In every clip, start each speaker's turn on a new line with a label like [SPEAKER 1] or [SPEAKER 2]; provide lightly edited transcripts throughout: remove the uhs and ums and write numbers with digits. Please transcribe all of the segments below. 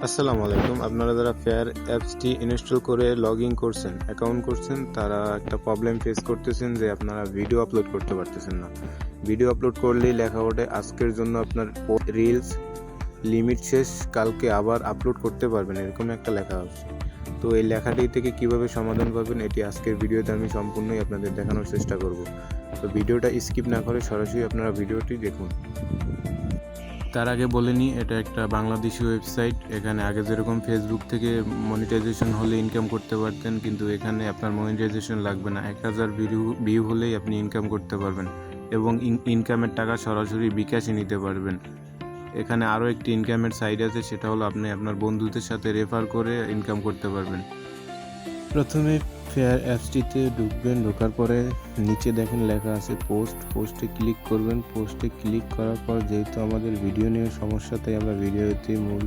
[SPEAKER 1] আসসালামু আলাইকুম। আপনারা যারা ফেয়ার অ্যাপসটি ইনস্টল করে লগ ইন করছেন, অ্যাকাউন্ট করছেন, তারা একটা প্রবলেম ফেস করতেছেন যে আপনারা ভিডিও আপলোড করতে পারতেছেন না। ভিডিও আপলোড করলেই লেখা ওঠে আজকের জন্য আপনার রিলস লিমিট শেষ, কালকে আবার আপলোড করতে পারবেন, এরকম একটা লেখা আছে। তো এই লেখাটি থেকে কিভাবে সমাধান করবেন এটি আজকের ভিডিওতে আমি সম্পূর্ণই আপনাদের দেখানোর চেষ্টা করব। তো ভিডিওটা স্কিপ না করে সরাসরি আপনারা ভিডিওটি দেখুন। তার আগে বলে নিই, এটা একটা বাংলাদেশি ওয়েবসাইট। এখানে আগে যেরকম ফেসবুক থেকে মনিটাইজেশন হলে ইনকাম করতে পারতেন, কিন্তু এখানে আপনার মনিটাইজেশন লাগবে না। 1000 ভিউ হলেই আপনি ইনকাম করতে পারবেন এবং ইনকামের টাকা সরাসরি বিকাশে নিতে পারবেন। এখানে আরও একটি ইনকামের সাইট আছে, সেটা হলো আপনি আপনার বন্ধুদের সাথে রেফার করে ইনকাম করতে পারবেন। প্রথমে ফেয়ার অ্যাপসটিতে ঢুকবেন, ঢোকার পরে নিচে দেখেন লেখা আছে পোস্টে ক্লিক করবেন। পোস্টে ক্লিক করার পর যেহেতু আমাদের ভিডিও নিয়ে সমস্যা, তাই আমরা মূল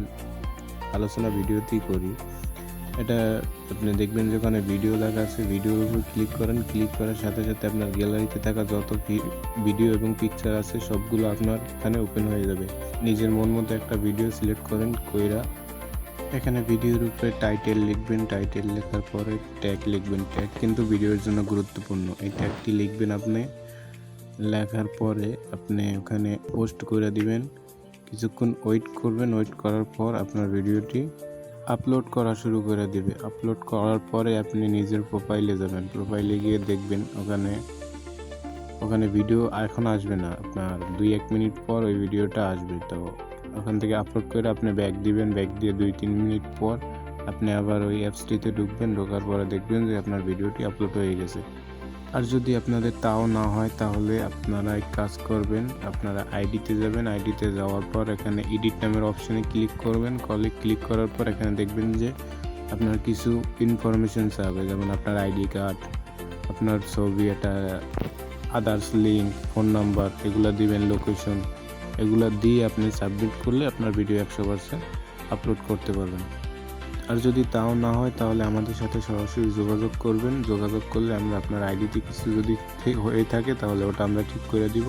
[SPEAKER 1] আলোচনা ভিডিওতেই করি। এটা আপনি দেখবেন যে ওখানে ভিডিও লেখা আছে, ভিডিওর উপর ক্লিক করেন। ক্লিক করার সাথে সাথে আপনার গ্যালারিতে থাকা যত ভিডিও এবং পিকচার আছে সবগুলো আপনার এখানে ওপেন হয়ে যাবে। নিজের মন মতো একটা ভিডিও সিলেক্ট করেন, কইরা এখানে ভিডিওর উপরে টাইটেল লিখবেন। টাইটেল লেখার পরে ট্যাগ লিখবেন। ট্যাগ কিন্তু ভিডিওর জন্য গুরুত্বপূর্ণ। এই ট্যাগটি লিখবেন আপনি। লেখার পরে আপনি ওখানে পোস্ট করে দিবেন। কিছুক্ষণ ওয়েট করবেন। ওয়েট করার পর আপনার ভিডিওটি আপলোড করা শুরু করে দিবে। আপলোড করার পরে আপনি নিজের প্রোফাইলে যাবেন। প্রোফাইলে গিয়ে দেখবেন ওখানে ভিডিও এখন আসবে না, আপনার 2-1 মিনিট পর ওই ভিডিওটা আসবে। তো ওখান থেকে আপলোড করে আপনি ব্যাক দিবেন। ব্যাক দিয়ে 2-3 মিনিট পর আপনি আবার ওই অ্যাপসটিতে ঢুকবেন। ঢোকার পরে দেখবেন যে আপনার ভিডিওটি আপলোড হয়ে গেছে। আর যদি আপনাদের তাও না হয়, তাহলে আপনারা এক কাজ করবেন, আপনারা আইডিতে যাবেন। আইডিতে যাওয়ার পর এখানে এডিট নামের অপশানে ক্লিক করবেন। ক্লিক করার পর এখানে দেখবেন যে আপনার কিছু ইনফরমেশন চাবে, যেমন আপনার আইডি কার্ড, আপনার ছবি, এটা আদার্স লিঙ্ক, ফোন নাম্বার, এগুলো দিবেন, লোকেশন, এগুলো দিয়ে আপনি সাবমিট করলে আপনার ভিডিও 100% আপলোড করতে পারবেন। আর যদি তাও না হয়, তাহলে আমাদের সাথে সরাসরি যোগাযোগ করবেন। যোগাযোগ করলে আমরা আপনার আইডিতে কিছু যদি হয়ে থাকে তাহলে ওটা আমরা ঠিক করে দিব।